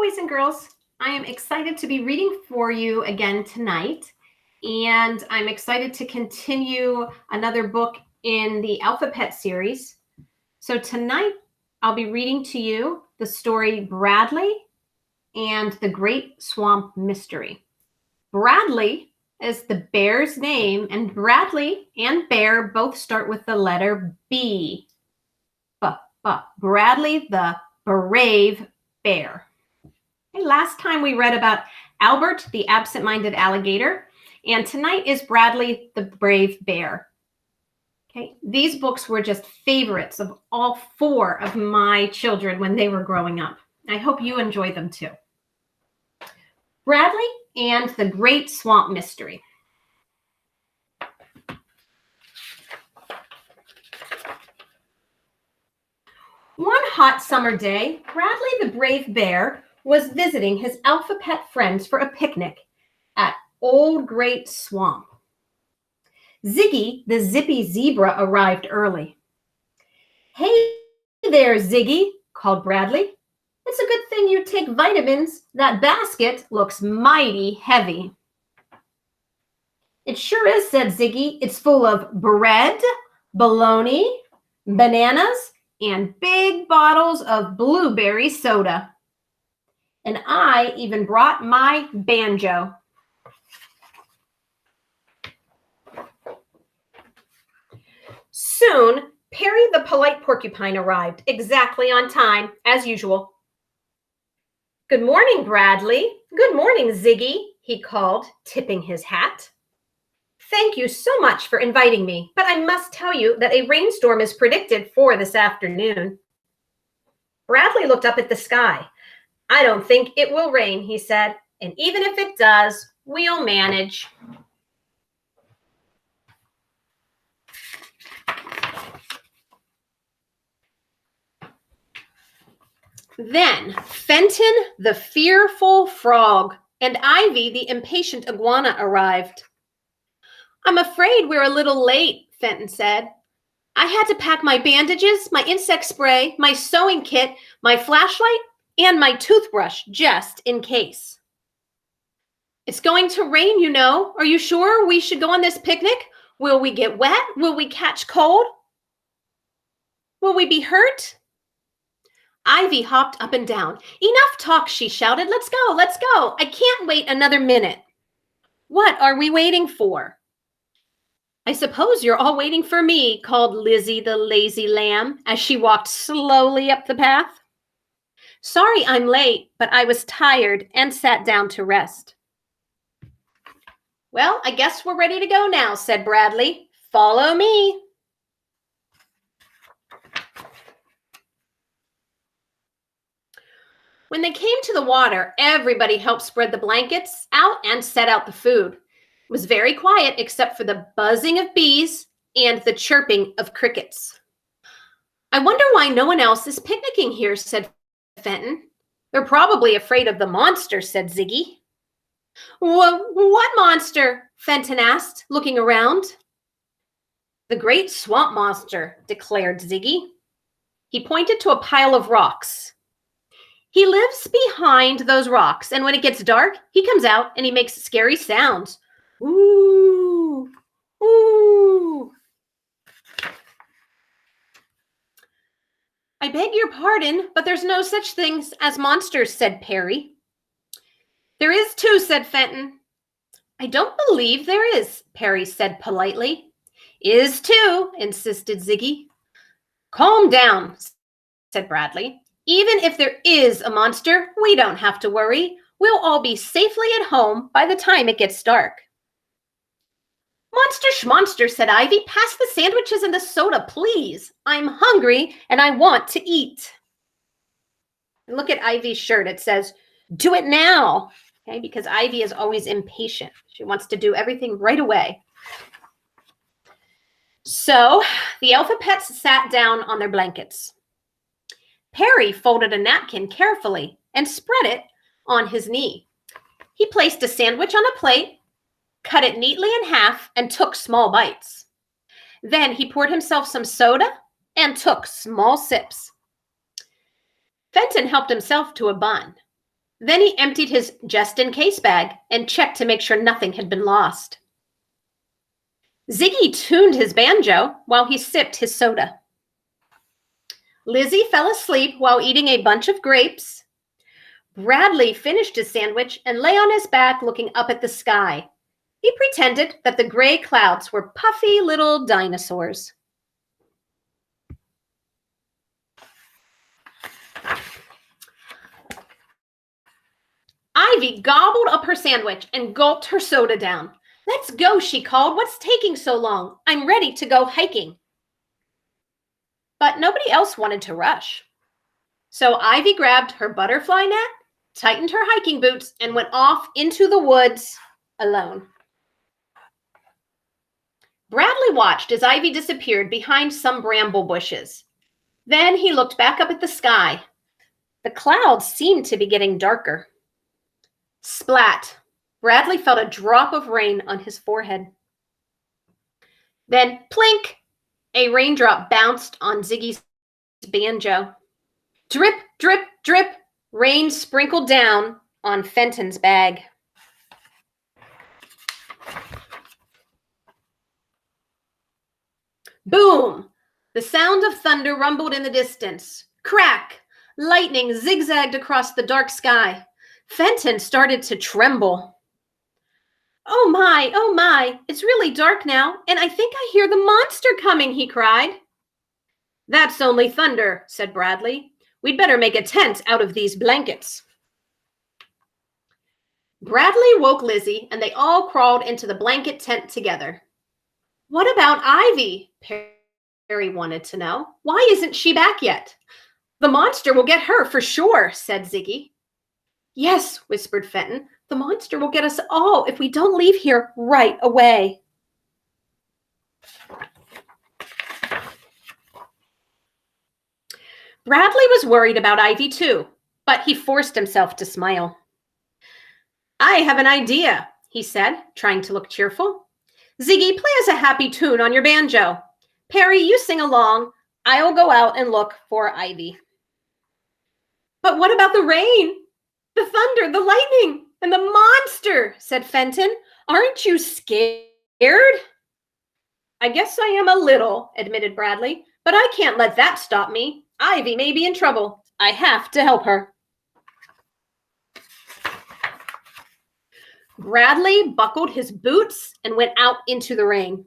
boys and girls. I am excited to be reading for you again tonight, and I'm excited to continue another book in the Alphabet series. So tonight, I'll be reading to you the story Bradley and the Great Swamp Mystery. Bradley is the bear's name, and Bradley and bear both start with the letter B. Bradley the brave bear. Okay, last time we read about Albert the absent-minded alligator, and tonight is Bradley the brave bear. Okay, these books were just favorites of all four of my children when they were growing up. I hope you enjoy them too. Bradley and the Great Swamp Mystery. One hot summer day, Bradley the brave bear was visiting his Alphabet friends for a picnic at Old Great Swamp. Ziggy the zippy zebra arrived early. "Hey there, Ziggy," called Bradley. "It's a good thing you take vitamins. That basket looks mighty heavy." "It sure is," said Ziggy. "It's full of bread, bologna, bananas, and big bottles of blueberry soda. And I even brought my banjo." Soon, Perry the polite porcupine arrived, exactly on time, as usual. "Good morning, Bradley. Good morning, Ziggy," he called, tipping his hat. "Thank you so much for inviting me, but I must tell you that a rainstorm is predicted for this afternoon." Bradley looked up at the sky. "I don't think it will rain," he said, "and even if it does, we'll manage." Then Fenton the fearful frog and Ivy the impatient iguana arrived. "I'm afraid we're a little late," Fenton said. "I had to pack my bandages, my insect spray, my sewing kit, my flashlight, and my toothbrush just in case." "It's going to rain, you know. Are you sure we should go on this picnic? Will we get wet? Will we catch cold? Will we be hurt?" Ivy hopped up and down. "Enough talk," she shouted. "Let's go, let's go. I can't wait another minute." "What are we waiting for?" "I suppose you're all waiting for me," called Lizzie the lazy lamb as she walked slowly up the path. "Sorry I'm late, but I was tired and sat down to rest." "Well, I guess we're ready to go now," said Bradley. "Follow me." When they came to the water, everybody helped spread the blankets out and set out the food. It was very quiet except for the buzzing of bees and the chirping of crickets. "I wonder why no one else is picnicking here," said Fenton. "They're probably afraid of the monster," said Ziggy. What monster?" Fenton asked, looking around. "The Great Swamp Monster," declared Ziggy. He pointed to a pile of rocks. "He lives behind those rocks, and when it gets dark, he comes out and he makes scary sounds. Ooh, ooh." "I beg your pardon, but there's no such things as monsters," said Perry. "There is too," said Fenton. "I don't believe there is," Perry said politely. "Is too," insisted Ziggy. "Calm down," said Bradley. "Even if there is a monster, we don't have to worry. We'll all be safely at home by the time it gets dark." "Monster schmonster," said Ivy. "Pass the sandwiches and the soda, please. I'm hungry and I want to eat." And look at Ivy's shirt. It says, "Do it now." Okay, because Ivy is always impatient. She wants to do everything right away. So the Alphabets sat down on their blankets. Perry folded a napkin carefully and spread it on his knee. He placed a sandwich on a plate, cut it neatly in half, and took small bites. Then he poured himself some soda and took small sips. Fenton helped himself to a bun. Then he emptied his just-in-case bag and checked to make sure nothing had been lost. Ziggy tuned his banjo while he sipped his soda. Lizzie fell asleep while eating a bunch of grapes. Bradley finished his sandwich and lay on his back looking up at the sky. He pretended that the gray clouds were puffy little dinosaurs. Ivy gobbled up her sandwich and gulped her soda down. "Let's go," she called. "What's taking so long? I'm ready to go hiking." But nobody else wanted to rush. So Ivy grabbed her butterfly net, tightened her hiking boots, and went off into the woods alone. Bradley watched as Ivy disappeared behind some bramble bushes. Then he looked back up at the sky. The clouds seemed to be getting darker. Splat! Bradley felt a drop of rain on his forehead. Then, plink! A raindrop bounced on Ziggy's banjo. Drip, drip, drip! Rain sprinkled down on Fenton's bag. Boom! The sound of thunder rumbled in the distance. Crack! Lightning zigzagged across the dark sky. Fenton started to tremble. Oh my, it's really dark now, and I think I hear the monster coming," he cried. "That's only thunder," said Bradley. "We'd better make a tent out of these blankets." Bradley woke Lizzie, and they all crawled into the blanket tent together. "What about Ivy?" Perry wanted to know. "Why isn't she back yet?" "The monster will get her for sure," said Ziggy. "Yes," whispered Fenton. "The monster will get us all if we don't leave here right away." Bradley was worried about Ivy too, but he forced himself to smile. "I have an idea," he said, trying to look cheerful. "Ziggy, play us a happy tune on your banjo. Perry, you sing along. I'll go out and look for Ivy." "But what about the rain? The thunder, the lightning, and the monster," said Fenton. "Aren't you scared?" "I guess I am a little," admitted Bradley, "but I can't let that stop me. Ivy may be in trouble. I have to help her." Bradley buckled his boots and went out into the rain.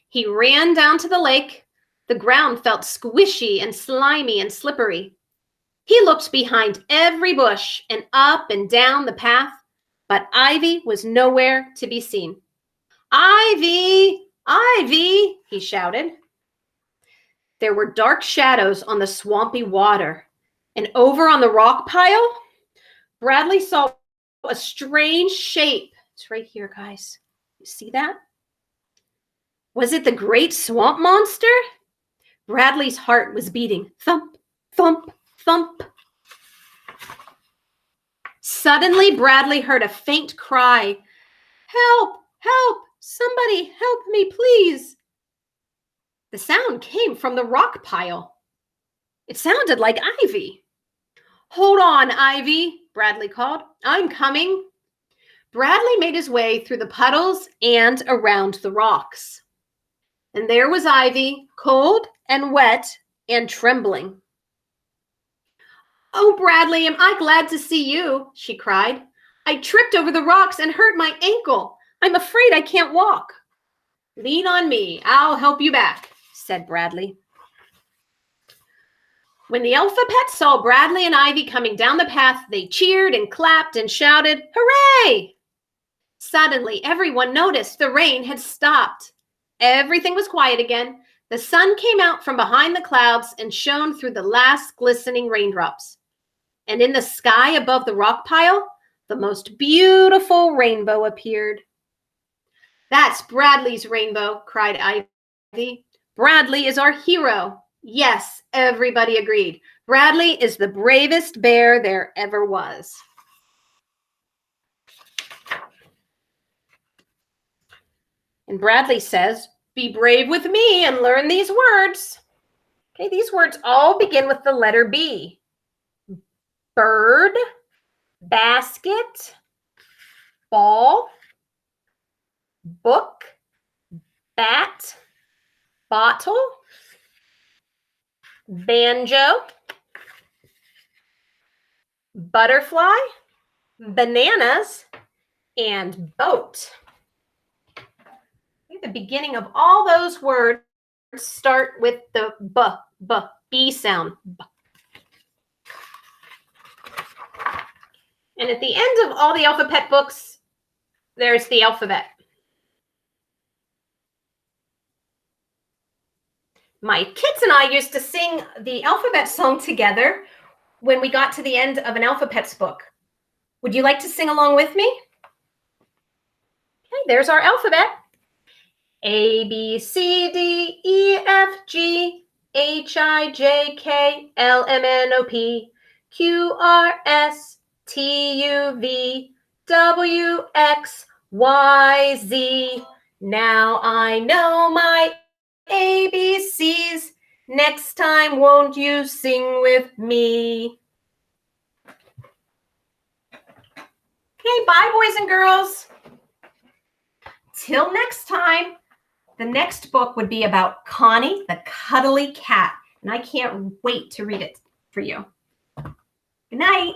He ran down to the lake. The ground felt squishy and slimy and slippery. He looked behind every bush and up and down the path, but Ivy was nowhere to be seen. "Ivy! Ivy!" he shouted. There were dark shadows on the swampy water, and over on the rock pile, Bradley saw a strange shape. It's right here, guys. You see that? Was it the great swamp monster? Bradley's heart was beating. Thump, thump, thump. Suddenly, Bradley heard a faint cry. "Help! Help! Somebody help me, please!" The sound came from the rock pile. It sounded like Ivy. "Hold on, Ivy," Bradley called. "I'm coming." Bradley made his way through the puddles and around the rocks. And there was Ivy, cold and wet and trembling. "Oh, Bradley, am I glad to see you," she cried. "I tripped over the rocks and hurt my ankle. I'm afraid I can't walk." "Lean on me. I'll help you back," said Bradley. When the Alphabets saw Bradley and Ivy coming down the path, they cheered and clapped and shouted, "Hooray!" Suddenly, everyone noticed the rain had stopped. Everything was quiet again. The sun came out from behind the clouds and shone through the last glistening raindrops. And in the sky above the rock pile, the most beautiful rainbow appeared. "That's Bradley's rainbow," cried Ivy. "Bradley is our hero." Yes, everybody agreed. Bradley is the bravest bear there ever was. And Bradley says, "Be brave with me and learn these words." Okay, these words all begin with the letter B. Bird, basket, ball, book, bat, bottle, banjo, butterfly, bananas, and boat. The beginning of all those words start with the B sound. B. And at the end of all the alphabet books, there's the alphabet. My kids and I used to sing the alphabet song together when we got to the end of an alphabets book. Would you like to sing along with me? Okay, there's our alphabet. A, B, C, D, E, F, G, H, I, J, K, L, M, N, O, P, Q, R, S, T, U, V, W, X, Y, Z. Now I know my ABCs. Next time, won't you sing with me? Okay, bye, boys and girls. Till next time. The next book would be about Connie the Cuddly Cat, and I can't wait to read it for you. Good night.